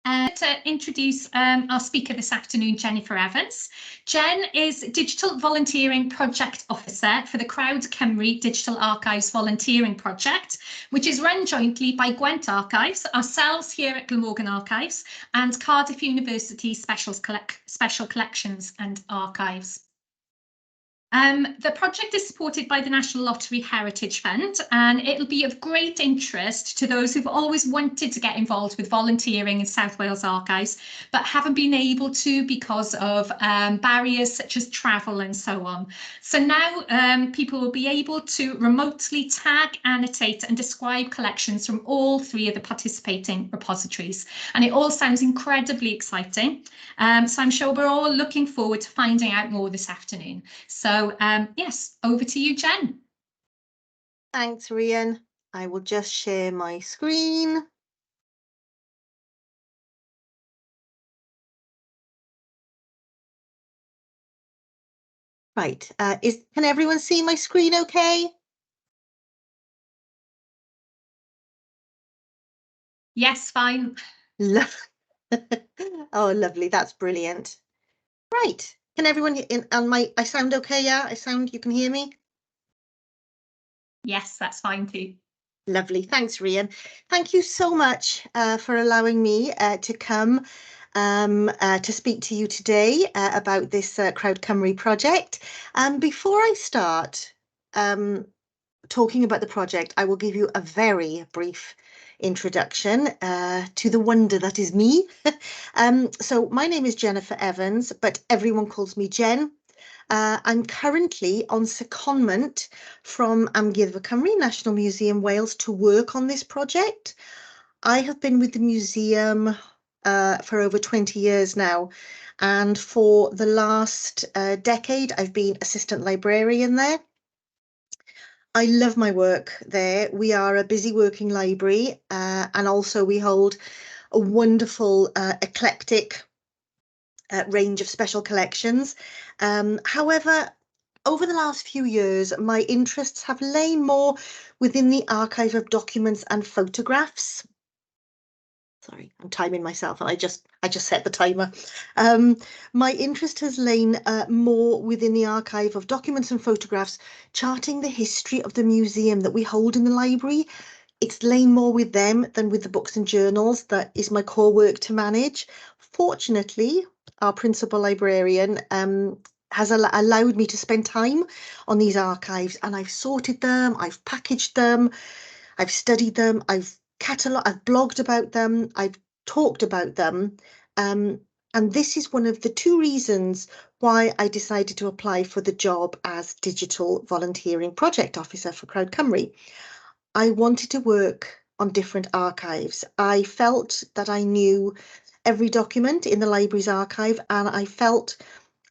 To introduce our speaker this afternoon, Jennifer Evans. Jen is Digital Volunteering Project Officer for the Crowd Cymru Digital Archives Volunteering Project, which is run jointly by Gwent Archives, ourselves here at Glamorgan Archives, and Cardiff University Special Collections and Archives. The project is supported by the National Lottery Heritage Fund, and it'll be of great interest to those who've always wanted to get involved with volunteering in South Wales Archives, but haven't been able to because of barriers such as travel and so on. So now people will be able to remotely tag, annotate and describe collections from all three of the participating repositories. And it all sounds incredibly exciting. So I'm sure we're all looking forward to finding out more this afternoon. So yes, over to you, Jen. Thanks, Rian. I will just share my screen. Right, can everyone see my screen okay? Yes, fine. Oh, lovely, that's brilliant. Right, can everyone I sound okay? Yeah, you can hear me? Yes, that's fine too. Lovely, thanks, Rian. Thank you so much for allowing me to come to speak to you today about this Crowd Cymru project. Before I start talking about the project, I will give you a very brief introduction to the wonder that is me. So my name is Jennifer Evans, but everyone calls me Jen. I'm currently on secondment from Amgueddfa Cymru, National Museum Wales, to work on this project. I have been with the museum for over 20 years now, and for the last decade I've been assistant librarian there. I love my work there. We are a busy working library, and also we hold a wonderful eclectic range of special collections. However, over the last few years, my interests have lain more within the archive of documents and photographs. Sorry, I'm timing myself, and I just set the timer. My interest has lain more within the archive of documents and photographs, charting the history of the museum that we hold in the library. It's lain more with them than with the books and journals. That is my core work to manage. Fortunately, our principal librarian has allowed me to spend time on these archives, and I've sorted them, I've packaged them, I've studied them, I've blogged about them, I've talked about them, and this is one of the two reasons why I decided to apply for the job as Digital Volunteering Project Officer for Crowd Cymru. I wanted to work on different archives. I felt that I knew every document in the library's archive, and I felt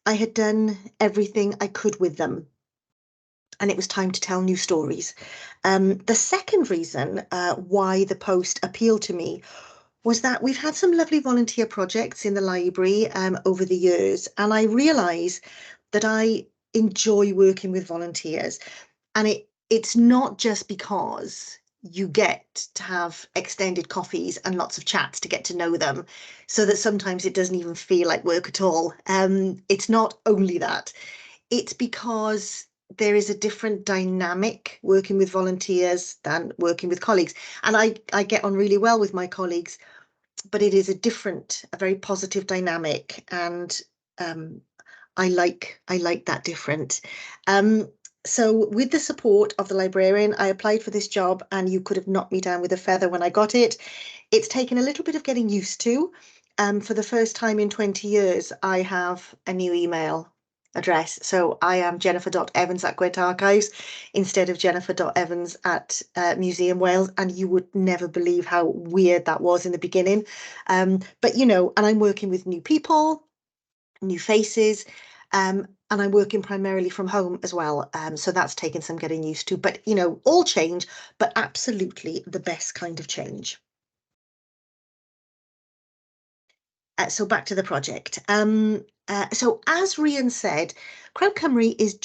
I had done everything I could with them. And it was time to tell new stories. The second reason why the post appealed to me was that we've had some lovely volunteer projects in the library over the years, and I realise that I enjoy working with volunteers. And it's not just because you get to have extended coffees and lots of chats to get to know them, so that sometimes it doesn't even feel like work at all. It's not only that. It's because there is a different dynamic working with volunteers than working with colleagues. And I get on really well with my colleagues, but it is a very positive dynamic. And I like that different. So with the support of the librarian, I applied for this job, and you could have knocked me down with a feather when I got it. It's taken a little bit of getting used to. For the first time in 20 years, I have a new email address. So I am jennifer.evans@Gwent Archives instead of jennifer.evans@ Museum Wales, and you would never believe how weird that was in the beginning. But you know, and I'm working with new people, new faces, and I'm working primarily from home as well. So that's taken some getting used to, but you know, all change, but absolutely the best kind of change. So back to the project. So as Rhian said, Crowd Cymru is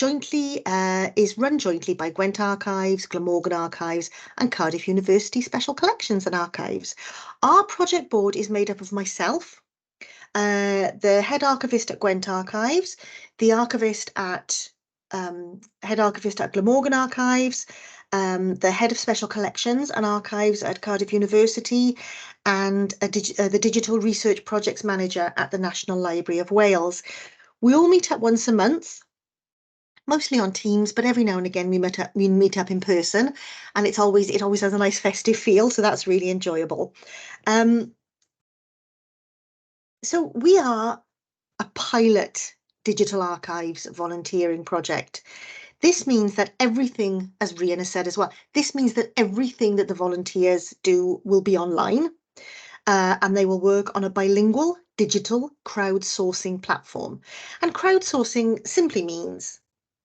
run jointly by Gwent Archives, Glamorgan Archives and Cardiff University Special Collections and Archives. Our project board is made up of myself, the head archivist at Gwent Archives, the head archivist at Glamorgan Archives, the head of special collections and archives at Cardiff University, and the digital research projects manager at the National Library of Wales. We all meet up once a month, mostly on Teams, but every now and again we meet up in person, and it always has a nice festive feel, so that's really enjoyable. So we are a pilot digital archives volunteering project. This means that everything, as Rhian has said as well, this means that everything that the volunteers do will be online, and they will work on a bilingual digital crowdsourcing platform. And crowdsourcing simply means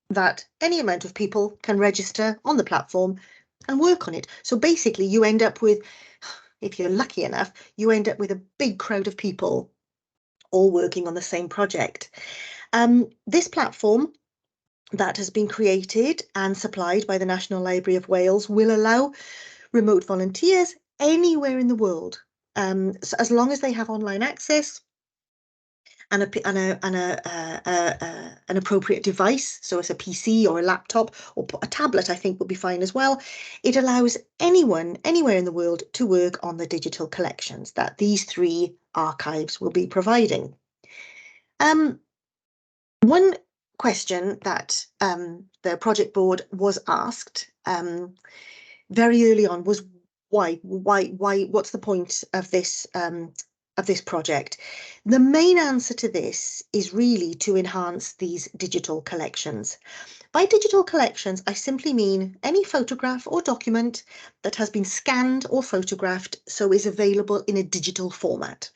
that any amount of people can register on the platform and work on it. So basically you end up with, if you're lucky enough, you end up with a big crowd of people all working on the same project. This platform that has been created and supplied by the National Library of Wales will allow remote volunteers anywhere in the world, so as long as they have online access and an appropriate device, so it's a PC or a laptop or a tablet, I think would be fine as well. It allows anyone anywhere in the world to work on the digital collections that these 3 archives will be providing. One question that the project board was asked very early on was why, what's the point of this project? The main answer to this is really to enhance these digital collections. By digital collections, I simply mean any photograph or document that has been scanned or photographed, so is available in a digital format.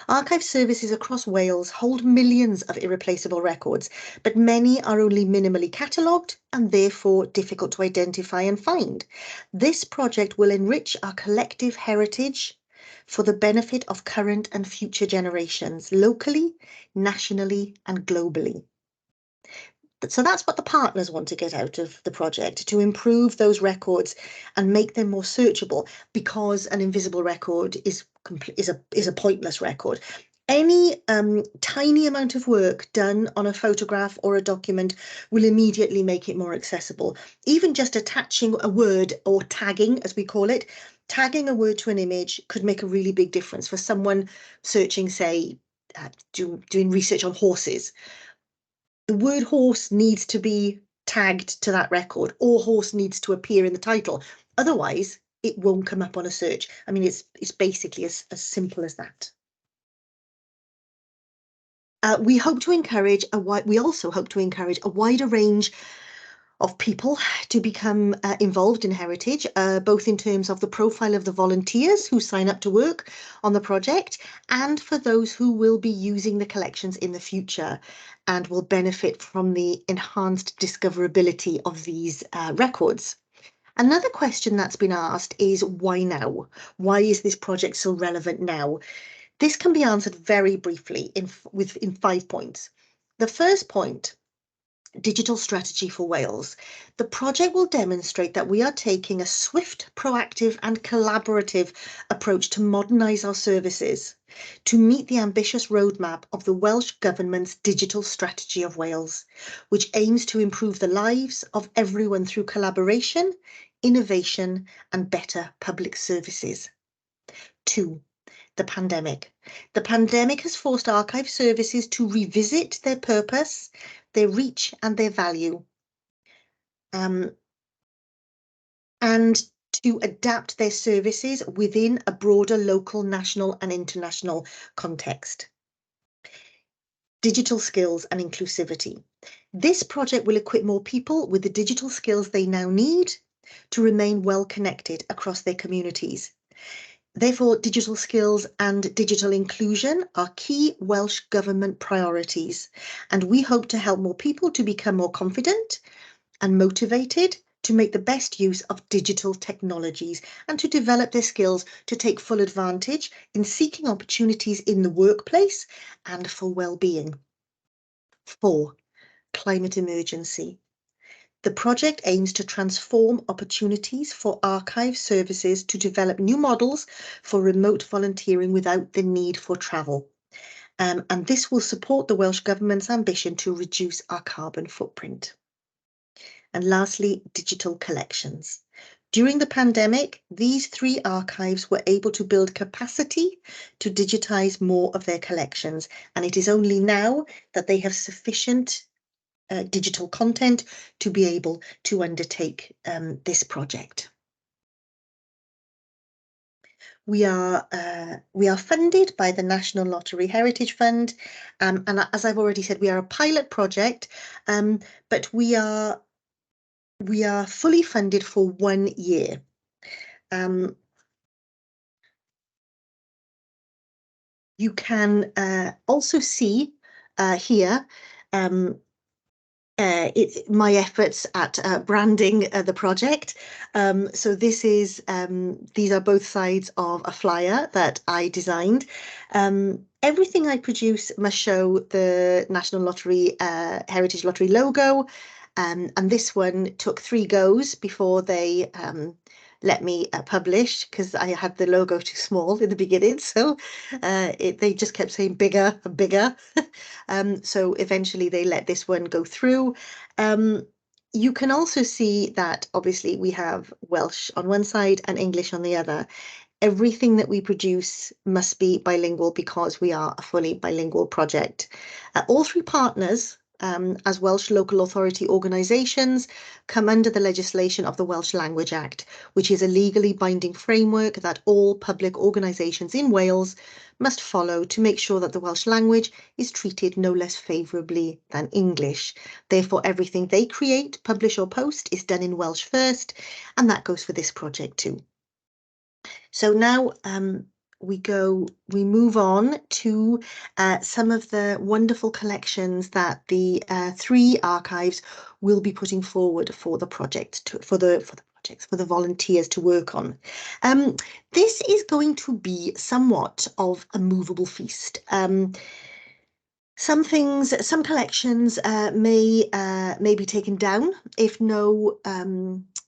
Archive services across Wales hold millions of irreplaceable records, but many are only minimally catalogued and therefore difficult to identify and find. This project will enrich our collective heritage for the benefit of current and future generations, locally, nationally and globally. So that's what the partners want to get out of the project, to improve those records and make them more searchable, because an invisible record is a pointless record. Any tiny amount of work done on a photograph or a document will immediately make it more accessible. Even just attaching a word, or tagging as we call it, tagging a word to an image could make a really big difference for someone searching, say, doing research on horses. The word horse needs to be tagged to that record, or horse needs to appear in the title. Otherwise, it won't come up on a search. I mean, it's basically as simple as that. We also hope to encourage a wider range of people to become involved in heritage, both in terms of the profile of the volunteers who sign up to work on the project, and for those who will be using the collections in the future and will benefit from the enhanced discoverability of these records. Another question that's been asked is, why now? Why is this project so relevant now? This can be answered very briefly in 5 points. The first point: digital strategy for Wales. The project will demonstrate that we are taking a swift, proactive and collaborative approach to modernise our services to meet the ambitious roadmap of the Welsh Government's Digital Strategy of Wales, which aims to improve the lives of everyone through collaboration, innovation and better public services. 2. The pandemic. The pandemic has forced archive services to revisit their purpose, their reach and their value, and to adapt their services within a broader local, national and international context. Digital skills and inclusivity. This project will equip more people with the digital skills they now need to remain well connected across their communities. Therefore, digital skills and digital inclusion are key Welsh Government priorities, and we hope to help more people to become more confident and motivated to make the best use of digital technologies and to develop their skills to take full advantage in seeking opportunities in the workplace and for well-being. 4. Climate emergency. The project aims to transform opportunities for archive services to develop new models for remote volunteering without the need for travel. And this will support the Welsh Government's ambition to reduce our carbon footprint. And lastly, digital collections. During the pandemic, these 3 archives were able to build capacity to digitise more of their collections, and it is only now that they have sufficient digital content to be able to undertake this project. We are funded by the National Lottery Heritage Fund, and as I've already said, we are a pilot project, but we are fully funded for 1 year. You can also see here my efforts at branding the project. So this is these are both sides of a flyer that I designed. Everything I produce must show the National Lottery Heritage Lottery logo, and this one took 3 goes before they let me publish, because I had the logo too small in the beginning, so they just kept saying bigger and bigger. So eventually they let this one go through. You can also see that obviously we have Welsh on one side and English on the other. Everything that we produce must be bilingual because we are a fully bilingual project. All 3 partners, as Welsh local authority organisations, come under the legislation of the Welsh Language Act, which is a legally binding framework that all public organisations in Wales must follow to make sure that the Welsh language is treated no less favourably than English. Therefore, everything they create, publish or post is done in Welsh first, and that goes for this project too. So now we move on to some of the wonderful collections that the 3 archives will be putting forward for the project, for the volunteers to work on. This is going to be somewhat of a movable feast. Some collections may be taken down if no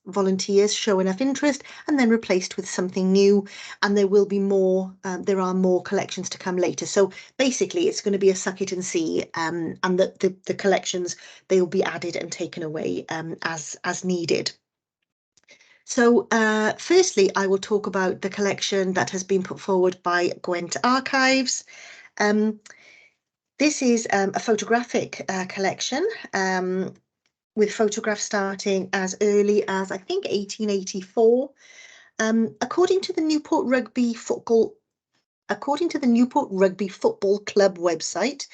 volunteers show enough interest, and then replaced with something new, and there will be more. There are more collections to come later. So basically, it's going to be a suck it and see, and the collections, they will be added and taken away as needed. So firstly, I will talk about the collection that has been put forward by Gwent Archives. This is a photographic collection with photographs starting as early as, I think, 1884. According to the Newport Rugby Football Club website,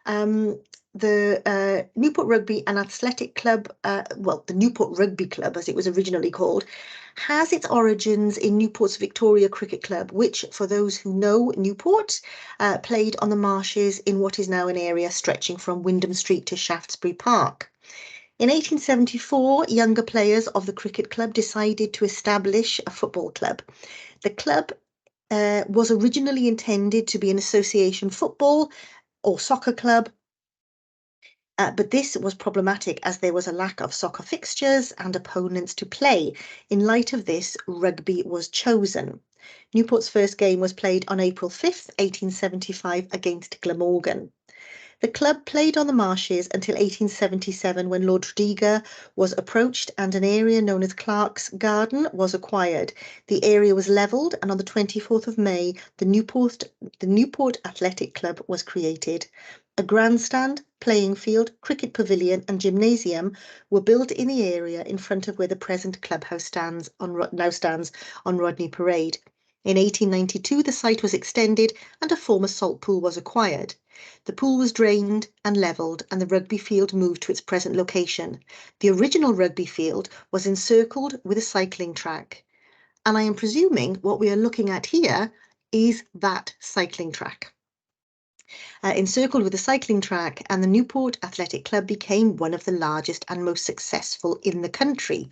the Newport Rugby and Athletic Club, the Newport Rugby Club, as it was originally called, has its origins in Newport's Victoria Cricket Club, which, for those who know Newport, played on the marshes in what is now an area stretching from Wyndham Street to Shaftesbury Park. In 1874, younger players of the cricket club decided to establish a football club. The club was originally intended to be an association football or soccer club, but this was problematic as there was a lack of soccer fixtures and opponents to play. In light of this, rugby was chosen. Newport's first game was played on April 5th, 1875 against Glamorgan. The club played on the marshes until 1877, when Lord Tredegar was approached and an area known as Clark's Garden was acquired. The area was levelled, and on the 24th of May, the Newport Athletic Club was created. A grandstand, playing field, cricket pavilion and gymnasium were built in the area in front of where the present clubhouse now stands on Rodney Parade. In 1892, the site was extended and a former salt pool was acquired. The pool was drained and levelled, and the rugby field moved to its present location. The original rugby field was encircled with a cycling track, and I am presuming what we are looking at here is that cycling track. Encircled with a cycling track, and the Newport Athletic Club became one of the largest and most successful in the country.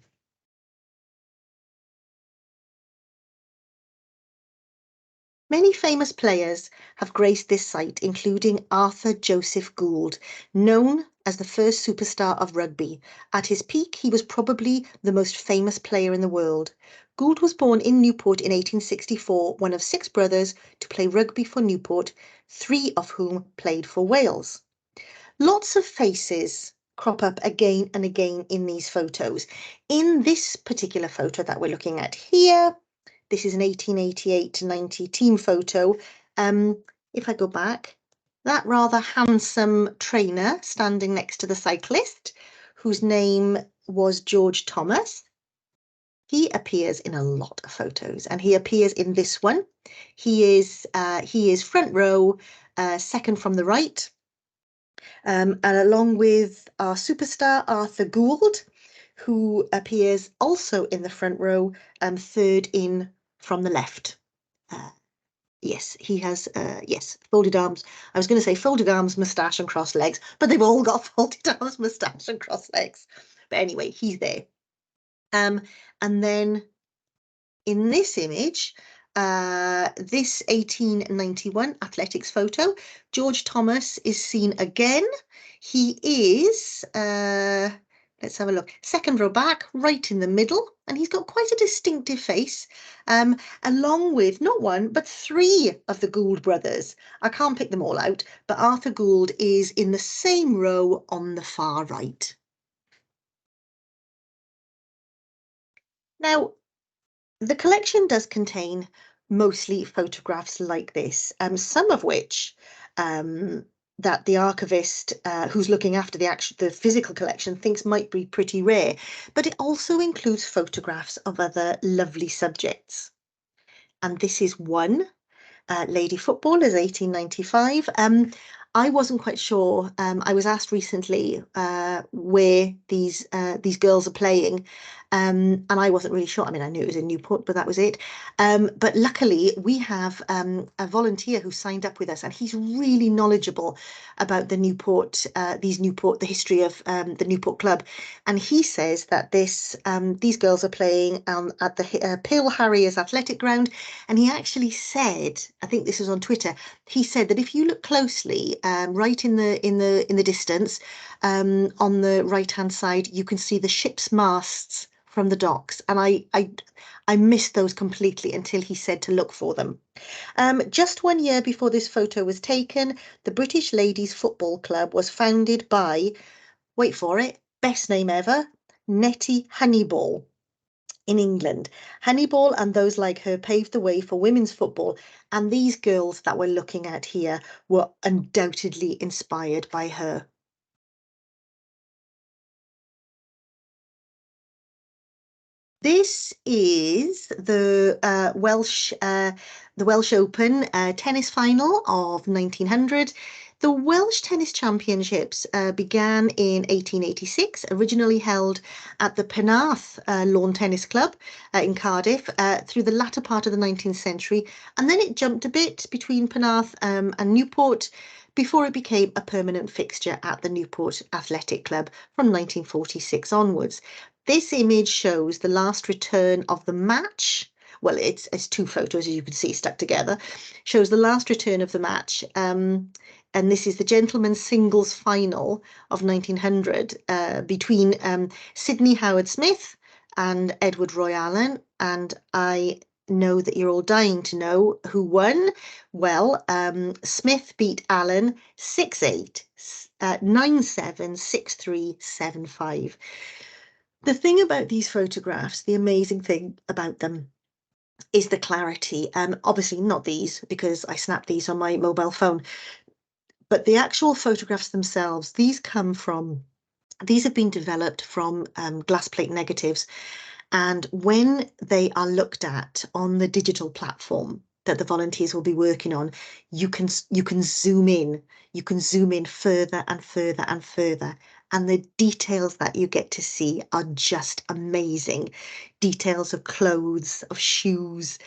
Many famous players have graced this site, including Arthur Joseph Gould, known as the first superstar of rugby. At his peak, he was probably the most famous player in the world. Gould was born in Newport in 1864, one of 6 brothers to play rugby for Newport, 3 of whom played for Wales. Lots of faces crop up again and again in these photos. In this particular photo that we're looking at here, this is an 1888 to 90 team photo. If I go back, that rather handsome trainer standing next to the cyclist, whose name was George Thomas. He appears in a lot of photos, and he appears in this one. He is front row, second from the right. And along with our superstar, Arthur Gould, who appears also in the front row, third in from the left. Yes, he has, yes, folded arms. I was going to say folded arms, moustache and crossed legs, but they've all got folded arms, moustache and crossed legs. But anyway, he's there. And then in this image, this 1891 athletics photo, George Thomas is seen again. He is, let's have a look, second row back, right in the middle, and he's got quite a distinctive face, along with not one, but 3 of the Gould brothers. I can't pick them all out, but Arthur Gould is in the same row on the far right. Now, the collection does contain mostly photographs like this, some of which that the archivist who's looking after the physical collection thinks might be pretty rare, but it also includes photographs of other lovely subjects. And this is one, Lady Footballers, 1895. I wasn't quite sure. I was asked recently where these girls are playing, and I wasn't really sure. I mean, I knew it was in Newport, but that was it. But luckily, we have a volunteer who signed up with us, and he's really knowledgeable about the Newport, the history of the Newport Club. And he says that these girls are playing at the Pill Harriers Athletic Ground, and he actually said, I think this was on Twitter, he said that if you look closely, right in the distance, on the right-hand side, you can see the ship's masts from the docks, and I missed those completely until he said to look for them. Just 1 year before this photo was taken, the British Ladies Football Club was founded by, wait for it, best name ever, Nettie Honeyball in England. Honeyball and those like her paved the way for women's football, and these girls that we're looking at here were undoubtedly inspired by her. This is the Welsh Open tennis final of 1900. The Welsh Tennis Championships began in 1886, originally held at the Penarth Lawn Tennis Club in Cardiff through the latter part of the 19th century, and then it jumped a bit between Penarth and Newport before it became a permanent fixture at the Newport Athletic Club from 1946 onwards. This image shows the last return of the match. Well, it's 2 photos, as you can see, stuck together. Shows the last return of the match. And this is the gentlemen's singles final of 1900 between Sidney Howard Smith and Edward Roy Allen. And I know that you're all dying to know who won. Well, Smith beat Allen 6-8, 9-7, 6-3, 7-5. The thing about these photographs, the amazing thing about them, is the clarity. Obviously not these, because I snapped these on my mobile phone, but the actual photographs themselves, these have been developed from glass plate negatives, and when they are looked at on the digital platform that the volunteers will be working on, you can zoom in. You can zoom in further and further and further, and the details that you get to see are just amazing. Details of clothes, of shoes,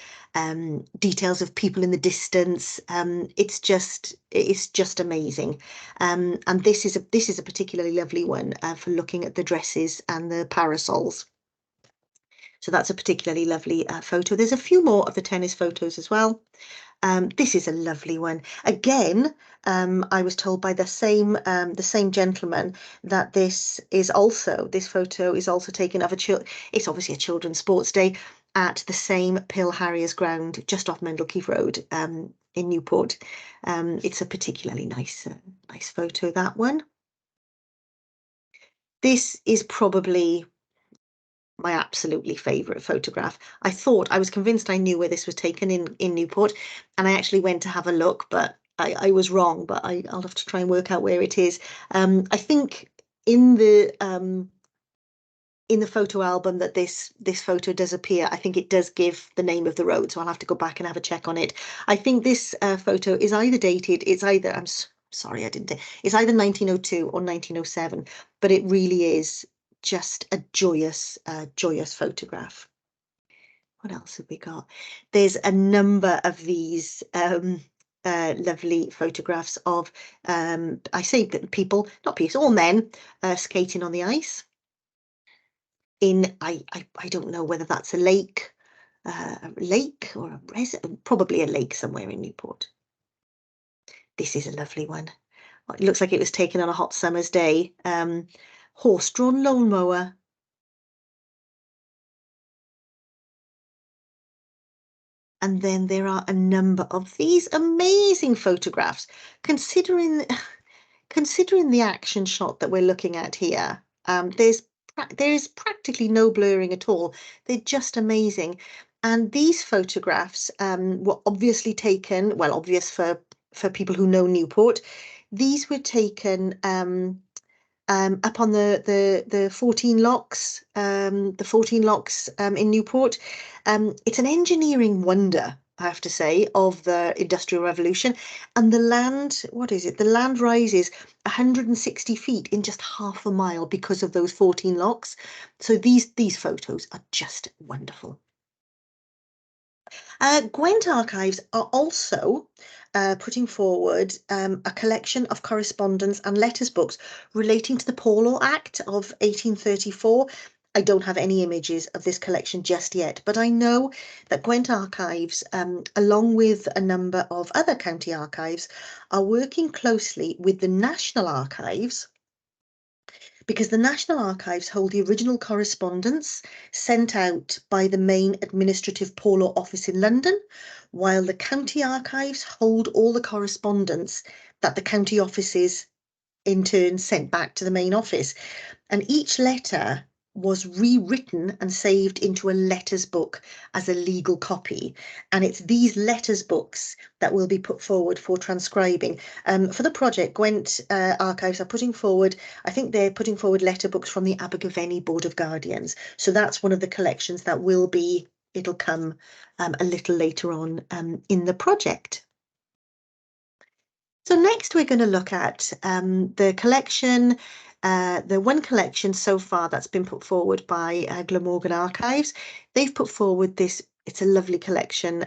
details of people in the distance. It's just amazing. And this is a particularly lovely one for looking at the dresses and the parasols. So that's a particularly lovely photo. There's a few more of the tennis photos as well. This is a lovely one. Again, I was told by the same gentleman that this photo is also taken of it's obviously a children's sports day at the same Pill Harriers ground just off Mendlekeith Road in Newport. It's a particularly nice photo, that one. This is probably my absolutely favourite photograph. I was convinced I knew where this was taken in Newport, and I actually went to have a look, but I was wrong, but I'll have to try and work out where it is. I think in the photo album that this photo does appear, I think it does give the name of the road, so I'll have to go back and have a check on it. I think this photo is either dated, sorry, I didn't. It's either 1902 or 1907, but it really is just a joyous photograph. What else have we got? There's a number of these lovely photographs of, I say people, not people, all men skating on the ice. I don't know whether that's a lake or probably a lake somewhere in Newport. This is a lovely one. It looks like it was taken on a hot summer's day. Horse-drawn lawnmower. And then there are a number of these amazing photographs. Considering the action shot that we're looking at here, there's practically no blurring at all. They're just amazing. And these photographs were obviously taken, well, obvious for people who know Newport. These were taken up on the 14 locks, in Newport. It's an engineering wonder, I have to say, of the Industrial Revolution. And the land, what is it? The land rises 160 feet in just half a mile because of those 14 locks. So these photos are just wonderful. Gwent Archives are also putting forward a collection of correspondence and letters books relating to the Poor Law Act of 1834. I don't have any images of this collection just yet, but I know that Gwent Archives, along with a number of other county archives, are working closely with the National Archives, because the National Archives hold the original correspondence sent out by the main administrative Poor Law office in London, while the county archives hold all the correspondence that the county offices in turn sent back to the main office. And each letter was rewritten and saved into a letters book as a legal copy. And it's these letters books that will be put forward for transcribing. For the project, Gwent Archives are putting forward, I think they're putting forward letter books from the Abergavenny Board of Guardians. So that's one of the collections that it'll come a little later on in the project. So next we're going to look at the collection, the one collection so far that's been put forward by Glamorgan Archives. They've put forward this, it's a lovely collection.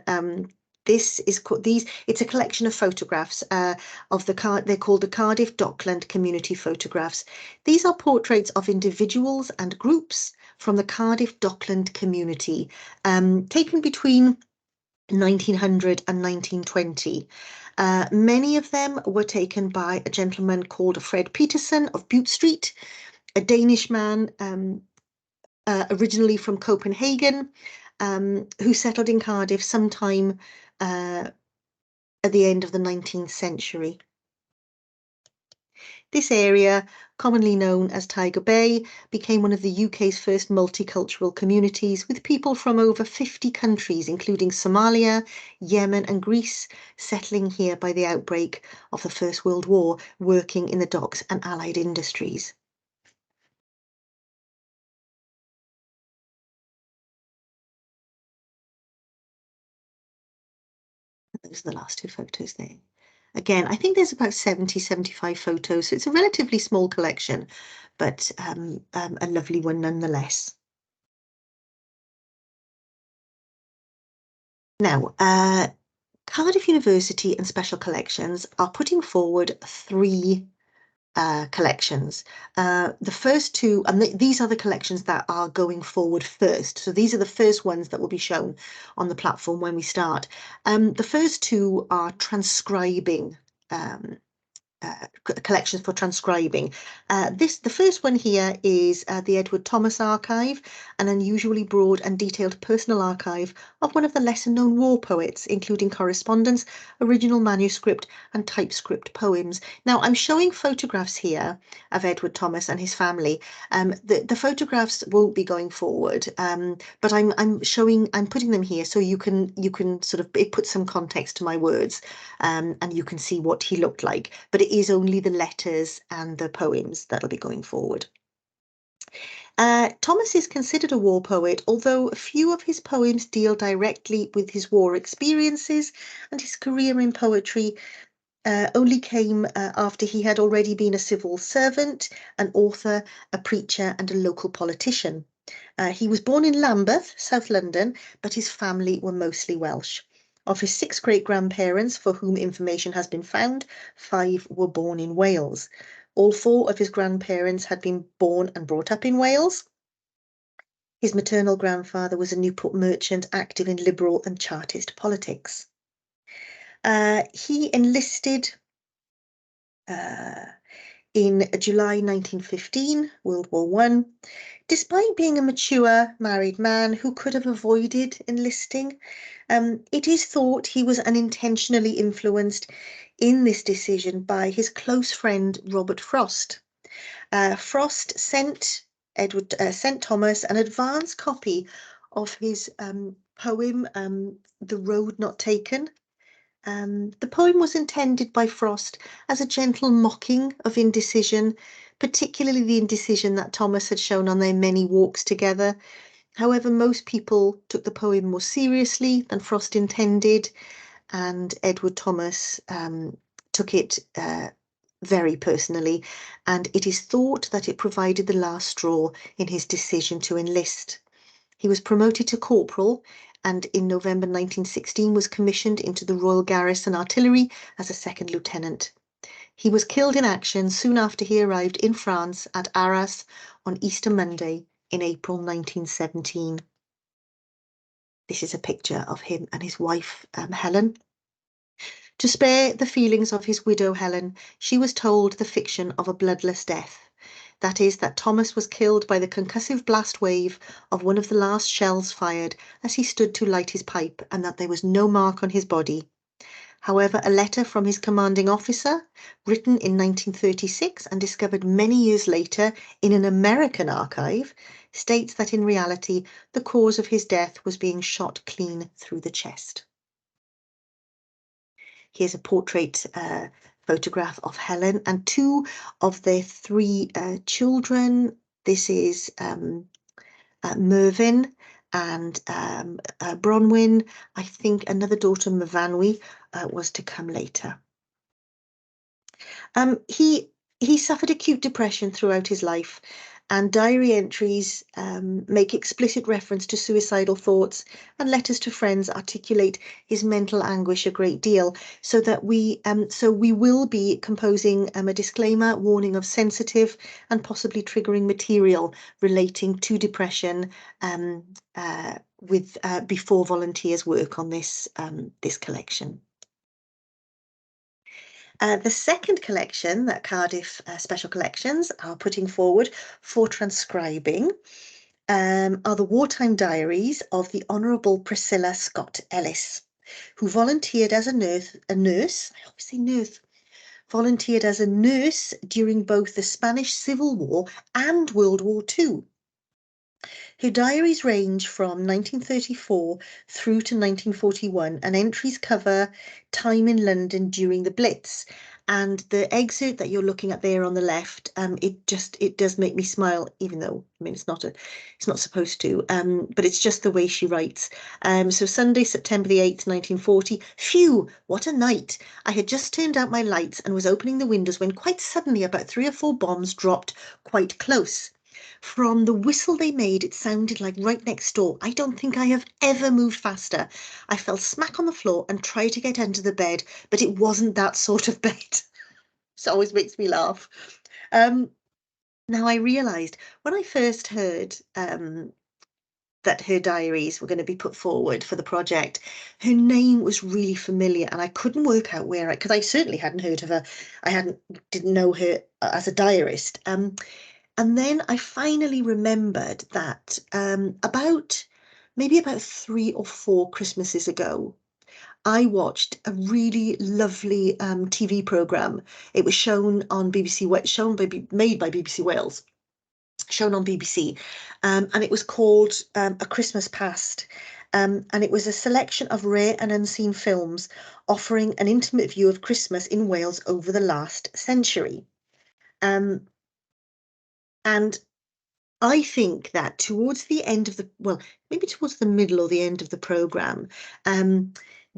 This is called it's a collection of photographs of they're called the Cardiff Dockland Community Photographs. These are portraits of individuals and groups from the Cardiff Dockland community, taken between 1900 and 1920. Many of them were taken by a gentleman called Fred Peterson of Bute Street, a Danish man originally from Copenhagen, who settled in Cardiff sometime at the end of the 19th century. This area, commonly known as Tiger Bay, became one of the UK's first multicultural communities, with people from over 50 countries, including Somalia, Yemen and Greece, settling here by the outbreak of the First World War, working in the docks and allied industries. Those are the last two photos there. Again, I think there's about 75 photos, so it's a relatively small collection, but a lovely one nonetheless. Now, Cardiff University and Special Collections are putting forward three collections. The first two, and these are the collections that are going forward first. So these are the first ones that will be shown on the platform when we start. The first two are transcribing collections for transcribing. The first one here is the Edward Thomas Archive, an unusually broad and detailed personal archive of one of the lesser-known war poets, including correspondence, original manuscript and typescript poems. Now, I'm showing photographs here of Edward Thomas and his family. The photographs won't be going forward, but I'm putting them here so you can sort of, it puts some context to my words, and you can see what he looked like. But it is only the letters and the poems that'll be going forward. Thomas is considered a war poet, although a few of his poems deal directly with his war experiences, and his career in poetry only came after he had already been a civil servant, an author, a preacher, and a local politician. He was born in Lambeth, South London, but his family were mostly Welsh. Of his 6 great-grandparents for whom information has been found, 5 were born in Wales. All 4 of his grandparents had been born and brought up in Wales. His maternal grandfather was a Newport merchant active in Liberal and Chartist politics. He enlisted in July 1915, World War I. Despite being a mature married man who could have avoided enlisting, it is thought he was unintentionally influenced in this decision by his close friend Robert Frost. Frost sent Thomas an advance copy of his poem, The Road Not Taken. The poem was intended by Frost as a gentle mocking of indecision, particularly the indecision that Thomas had shown on their many walks together. However, most people took the poem more seriously than Frost intended, and Edward Thomas took it very personally, and it is thought that it provided the last straw in his decision to enlist. He was promoted to corporal, and in November 1916 was commissioned into the Royal Garrison Artillery as a second lieutenant. He was killed in action soon after he arrived in France at Arras on Easter Monday in April 1917. This is a picture of him and his wife, Helen. To spare the feelings of his widow, Helen, she was told the fiction of a bloodless death. That is, that Thomas was killed by the concussive blast wave of one of the last shells fired as he stood to light his pipe, and that there was no mark on his body. However, a letter from his commanding officer, written in 1936 and discovered many years later in an American archive, states that in reality the cause of his death was being shot clean through the chest. Here's a portrait photograph of Helen and 2 of their 3 children. This is Mervyn and Bronwyn. I think another daughter, Mervanwy, was to come later. He suffered acute depression throughout his life, and diary entries make explicit reference to suicidal thoughts, and letters to friends articulate his mental anguish a great deal, so that we will be composing a disclaimer warning of sensitive and possibly triggering material relating to depression before volunteers work on this collection. The second collection that Cardiff Special Collections are putting forward for transcribing are the wartime diaries of the Honourable Priscilla Scott Ellis, who volunteered as a nurse, I always say nurse, volunteered as a nurse during both the Spanish Civil War and World War II. Her diaries range from 1934 through to 1941, and entries cover time in London during the Blitz. And the excerpt that you're looking at there on the left, it does make me smile, even though, I mean, it's not supposed to, but it's just the way she writes. So Sunday, September the 8th, 1940. Phew, what a night. I had just turned out my lights and was opening the windows when quite suddenly about 3 or 4 bombs dropped quite close. From the whistle they made, it sounded like right next door. I don't think I have ever moved faster. I fell smack on the floor and tried to get under the bed, but it wasn't that sort of bed. It always makes me laugh. Now, I realised when I first heard that her diaries were going to be put forward for the project, her name was really familiar, and I couldn't work out where because I certainly hadn't heard of her. Didn't know her as a diarist. And then I finally remembered that maybe about 3 or 4 Christmases ago, I watched a really lovely TV programme. It was shown on BBC, made by BBC Wales, shown on BBC, and it was called A Christmas Past. And it was a selection of rare and unseen films offering an intimate view of Christmas in Wales over the last century. And I think that towards the end of maybe towards the middle or the end of the programme,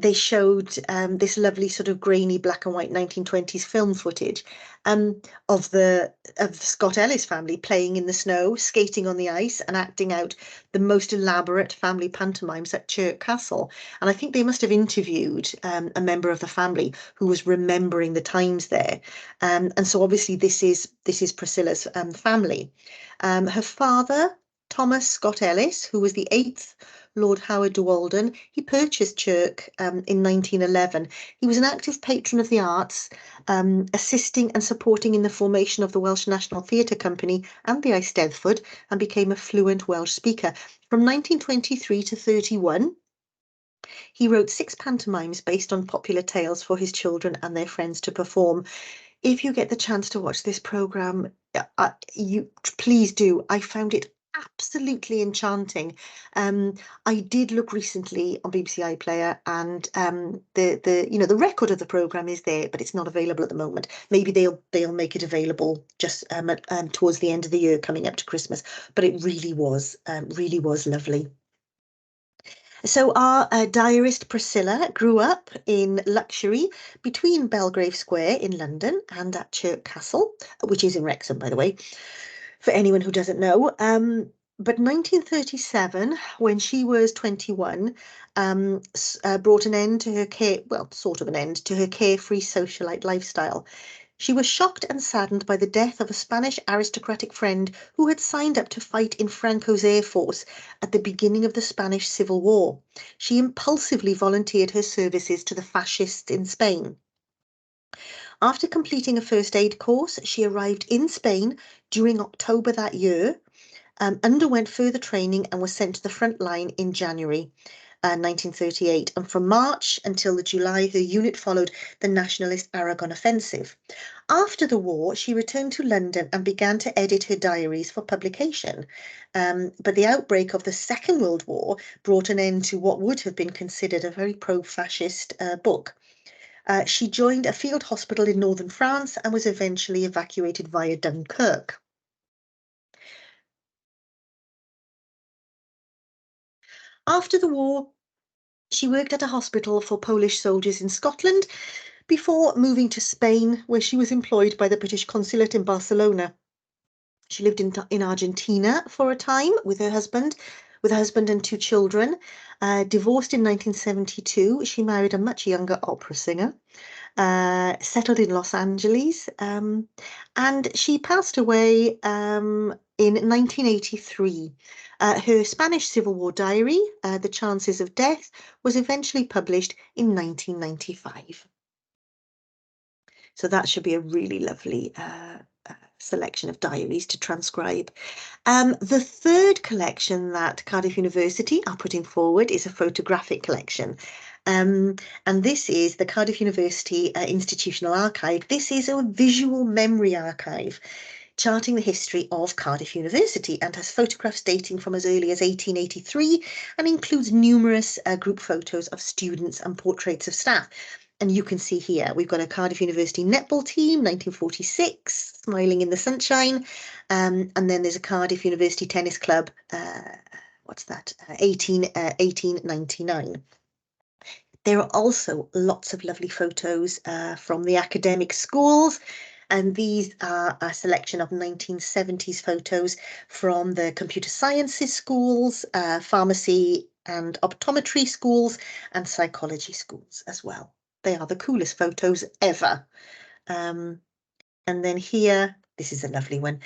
they showed this lovely sort of grainy black and white 1920s film footage of the Scott Ellis family playing in the snow, skating on the ice, and acting out the most elaborate family pantomimes at Chirk Castle. And I think they must have interviewed a member of the family who was remembering the times there. And so obviously this is Priscilla's family. Her father, Thomas Scott Ellis, who was the 8th Lord Howard de Walden, he purchased Chirk in 1911. He was an active patron of the arts, assisting and supporting in the formation of the Welsh National Theatre Company and the Eisteddfod, and became a fluent Welsh speaker. From 1923 to 31, he wrote 6 pantomimes based on popular tales for his children and their friends to perform. If you get the chance to watch this programme, you please do. I found it absolutely enchanting. I did look recently on BBC iPlayer, and the record of the programme is there, but it's not available at the moment. Maybe they'll make it available just towards the end of the year, coming up to Christmas. But it really was lovely. So our diarist Priscilla grew up in luxury between Belgrave Square in London and at Chirk Castle, which is in Wrexham, by the way, for anyone who doesn't know. But 1937, when she was 21, brought an end to her sort of an end to her carefree socialite lifestyle. She was shocked and saddened by the death of a Spanish aristocratic friend who had signed up to fight in Franco's Air Force at the beginning of the Spanish Civil War. She impulsively volunteered her services to the fascists in Spain. After completing a first aid course, she arrived in Spain during October that year, underwent further training, and was sent to the front line in January 1938. And from March until July, her unit followed the nationalist Aragon offensive. After the war, she returned to London and began to edit her diaries for publication. But the outbreak of the Second World War brought an end to what would have been considered a very pro-fascist book. She joined a field hospital in northern France and was eventually evacuated via Dunkirk. After the war, she worked at a hospital for Polish soldiers in Scotland before moving to Spain, where she was employed by the British consulate in Barcelona. She lived in Argentina for a time with her husband and 2 children. Divorced in 1972, she married a much younger opera singer. Settled in Los Angeles, and she passed away in 1983. Her Spanish Civil War diary, The Chances of Death, was eventually published in 1995. So that should be a really lovely selection of diaries to transcribe. The third collection that Cardiff University are putting forward is a photographic collection. And this is the Cardiff University Institutional Archive. This is a visual memory archive charting the history of Cardiff University, and has photographs dating from as early as 1883 and includes numerous group photos of students and portraits of staff. And you can see here, we've got a Cardiff University netball team, 1946, smiling in the sunshine. And then there's a Cardiff University tennis club, 1899. There are also lots of lovely photos from the academic schools. And these are a selection of 1970s photos from the computer sciences schools, pharmacy and optometry schools, and psychology schools as well. They are the coolest photos ever. And then here this is a lovely one.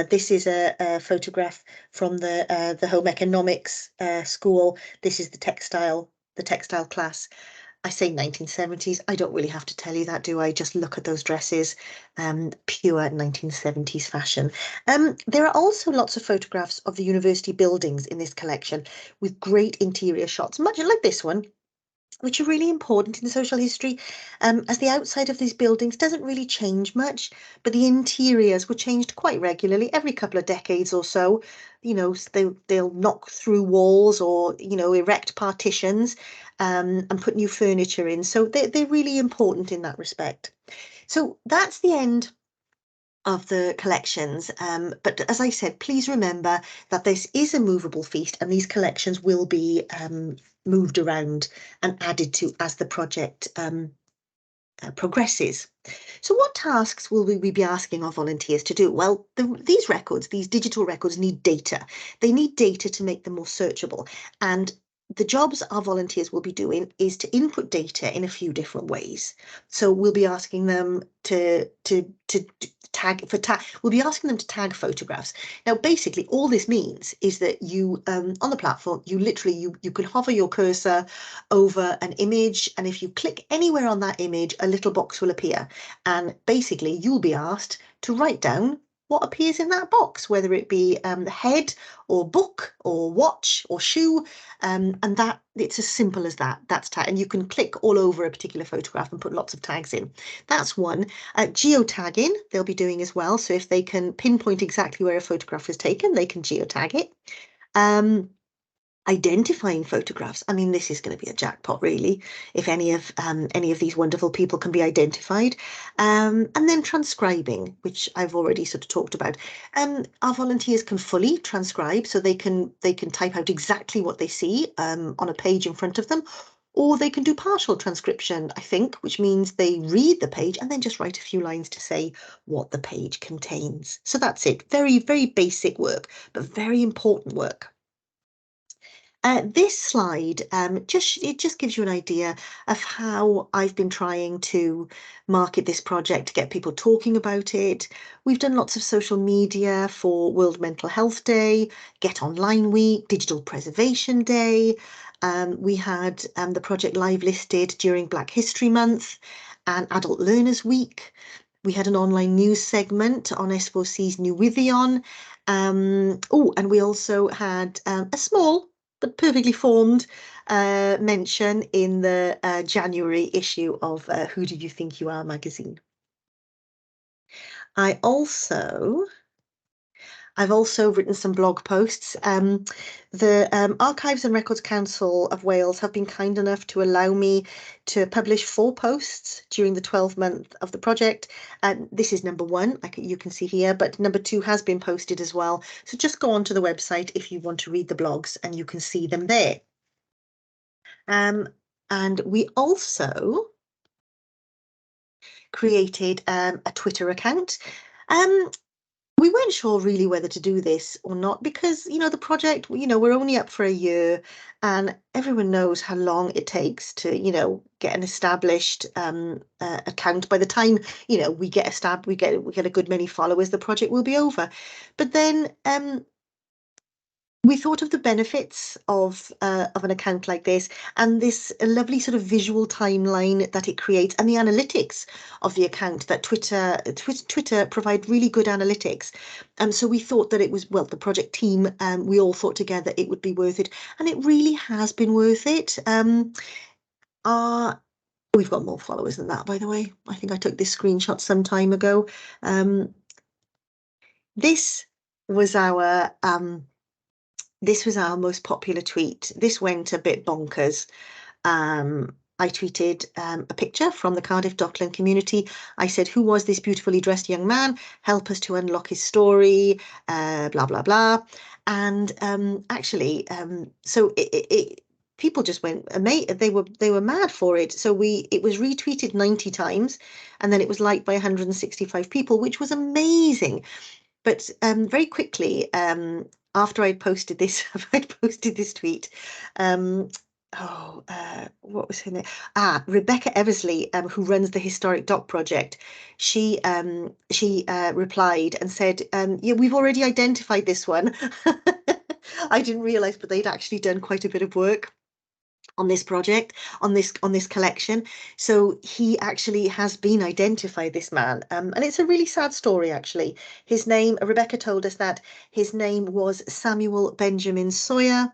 This is a photograph from the home economics school. This is the textile class. I say 1970s. I don't really have to tell you that, do I? Just look at those dresses, pure 1970s fashion. There are also lots of photographs of the university buildings in this collection with great interior shots, much like this one, which are really important in social history, as the outside of these buildings doesn't really change much, but the interiors were changed quite regularly, every couple of decades or so. You know, they'll knock through walls or, you know, erect partitions, and put new furniture in. So they're really important in that respect. So that's the end of the collections. But as I said, please remember that this is a movable feast and these collections will be moved around and added to as the project progresses. So what tasks will we be asking our volunteers to do? Well, these records, these digital records, need data. They need data to make them more searchable. And the jobs our volunteers will be doing is to input data in a few different ways. So we'll be asking them to we'll be asking them to tag photographs. Now, basically, all this means is that you on the platform, you literally you can hover your cursor over an image, and if you click anywhere on that image, a little box will appear, and basically you'll be asked to write down what appears in that box, whether it be the head or book or watch or shoe, and that it's as simple as that. That's tag, and you can click all over a particular photograph and put lots of tags in. That's one. Geotagging they'll be doing as well. So if they can pinpoint exactly where a photograph was taken, they can geotag it. Identifying photographs. I mean, this is going to be a jackpot, really, if any of these wonderful people can be identified. And then transcribing, which I've already sort of talked about. Our volunteers can fully transcribe, so they can type out exactly what they see on a page in front of them, or they can do partial transcription, I think, which means they read the page and then just write a few lines to say what the page contains. So that's it. Very, very basic work, but very important work. This slide just gives you an idea of how I've been trying to market this project, to get people talking about it. We've done lots of social media for World Mental Health Day, Get Online Week, Digital Preservation Day. We had the project live listed during Black History Month and Adult Learners Week. We had an online news segment on S4C's Newivion. And we also had a small but perfectly formed mention in the January issue of Who Do You Think You Are magazine. I've also written some blog posts. The Archives and Records Council of Wales have been kind enough to allow me to publish 4 posts during the 12-month of the project. This is number 1, you can see here, but number 2 has been posted as well. So just go onto the website if you want to read the blogs and you can see them there. And we also created a Twitter account. We weren't sure really whether to do this or not because, you know, the project, you know, we're only up for a year and everyone knows how long it takes to, you know, get an established account. By the time, you know, we get a good many followers, the project will be over. But then we thought of the benefits of an account like this and this lovely sort of visual timeline that it creates and the analytics of the account that Twitter provide really good analytics. So we thought that it was, well, the project team, we all thought together it would be worth it, and it really has been worth it. We've got more followers than that, by the way. I think I took this screenshot some time ago. This was our most popular tweet. This went a bit bonkers. I tweeted a picture from the Cardiff Dockland community. I said, "Who was this beautifully dressed young man? Help us to unlock his story, blah, blah, blah." And actually, so people just went amazed. They were mad for it. So it was retweeted 90 times and then it was liked by 165 people, which was amazing. But very quickly, after I'd posted this, tweet, what was her name? Rebecca Eversley, who runs the Historic Doc Project. She replied and said, yeah, we've already identified this one. I didn't realize, but they'd actually done quite a bit of work on this project, on this collection. So he actually has been identified, this man, and it's a really sad story, actually. His name, Rebecca told us that his name was Samuel Benjamin Sawyer,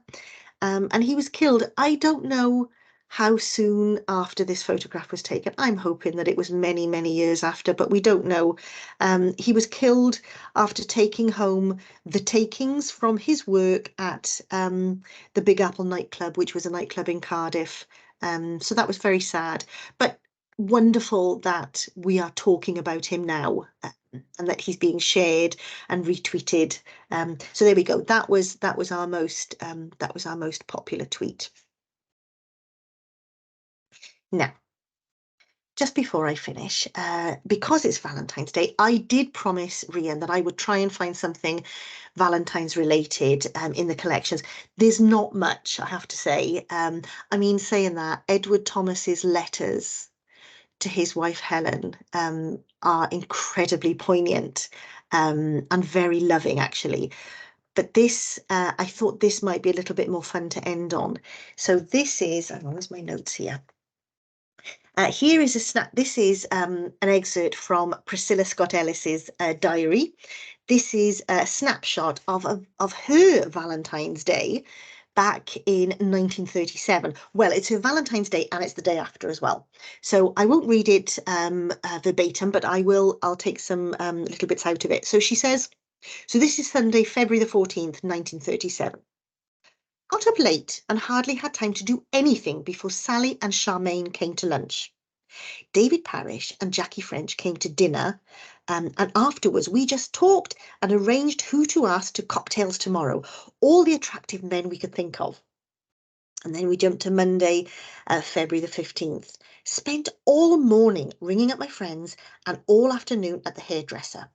and he was killed. I don't know how soon after this photograph was taken. I'm hoping that it was many, many years after, but we don't know. He was killed after taking home the takings from his work at the Big Apple nightclub, which was a nightclub in Cardiff. So that was very sad, but wonderful that we are talking about him now, and that he's being shared and retweeted. So there we go. That was our most popular tweet. Now, just before I finish, because it's Valentine's Day, I did promise Rhian that I would try and find something Valentine's related in the collections. There's not much, I have to say. I mean, saying that, Edward Thomas's letters to his wife Helen are incredibly poignant and very loving, actually. But this, I thought this might be a little bit more fun to end on. So this is, oh, where's my notes here? Here is a snap. This is an excerpt from Priscilla Scott Ellis's diary. This is a snapshot of her Valentine's Day back in 1937. Well, it's her Valentine's Day and it's the day after as well. So I won't read it verbatim, but I'll take some little bits out of it. So she says, so this is Sunday, February the 14th, 1937. Got up late and hardly had time to do anything before Sally and Charmaine came to lunch. David Parrish and Jackie French came to dinner, and afterwards we just talked and arranged who to ask to cocktails tomorrow, all the attractive men we could think of. And then we jumped to Monday, February the 15th. Spent all morning ringing up my friends and all afternoon at the hairdresser.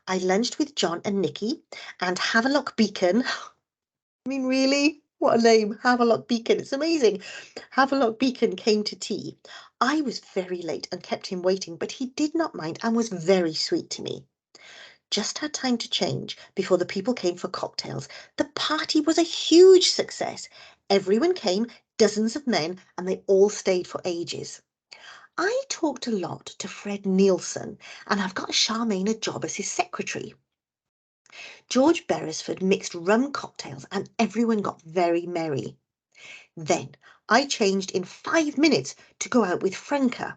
I lunched with John and Nikki and Havelock Beacon. I mean, really? What a name, Havelock Beacon. It's amazing. Havelock Beacon came to tea. I was very late and kept him waiting, but he did not mind and was very sweet to me. Just had time to change before the people came for cocktails. The party was a huge success. Everyone came, dozens of men, and they all stayed for ages. I talked a lot to Fred Nielsen, and I've got Charmaine a job as his secretary. George Beresford mixed rum cocktails and everyone got very merry. Then I changed in 5 minutes to go out with Franca.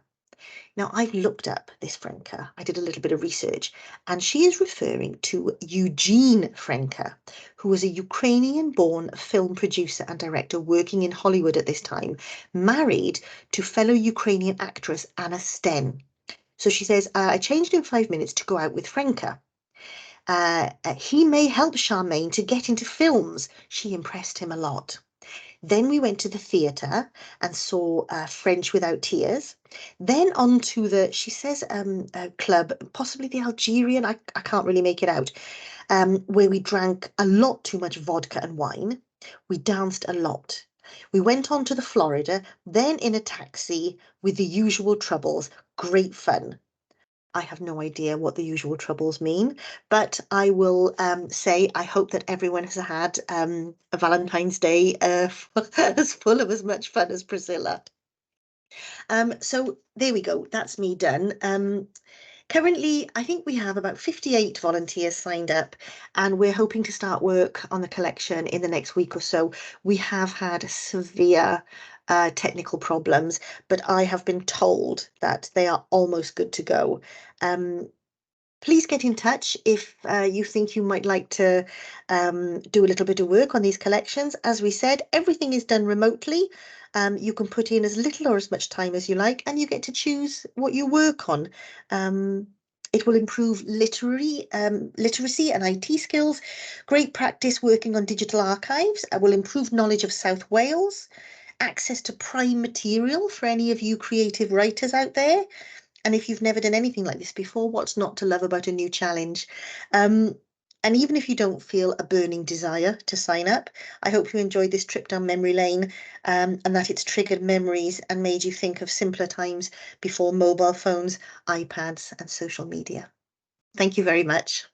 Now, I've looked up this Franca. I did a little bit of research, and she is referring to Eugene Franca, who was a Ukrainian-born film producer and director working in Hollywood at this time, married to fellow Ukrainian actress Anna Sten. So she says, I changed in 5 minutes to go out with Franca. He may help Charmaine to get into films. She impressed him a lot. Then we went to the theatre and saw French Without Tears. Then on to the, she says, club, possibly the Algerian, I can't really make it out, where we drank a lot too much vodka and wine. We danced a lot. We went on to the Florida, then in a taxi with the usual troubles. Great fun. I have no idea what the usual troubles mean, but I will say I hope that everyone has had a Valentine's Day as full of as much fun as Priscilla. So there we go. That's me done. Currently, I think we have about 58 volunteers signed up, and we're hoping to start work on the collection in the next week or so. We have had severe technical problems, but I have been told that they are almost good to go. Please get in touch if you think you might like to do a little bit of work on these collections. As we said, everything is done remotely. You can put in as little or as much time as you like, and you get to choose what you work on. It will improve literacy and IT skills. Great practice working on digital archives. Will improve knowledge of South Wales. Access to prime material for any of you creative writers out there. And if you've never done anything like this before, what's not to love about a new challenge? And even if you don't feel a burning desire to sign up, I hope you enjoyed this trip down memory lane, and that it's triggered memories and made you think of simpler times before mobile phones, iPads and social media. Thank you very much.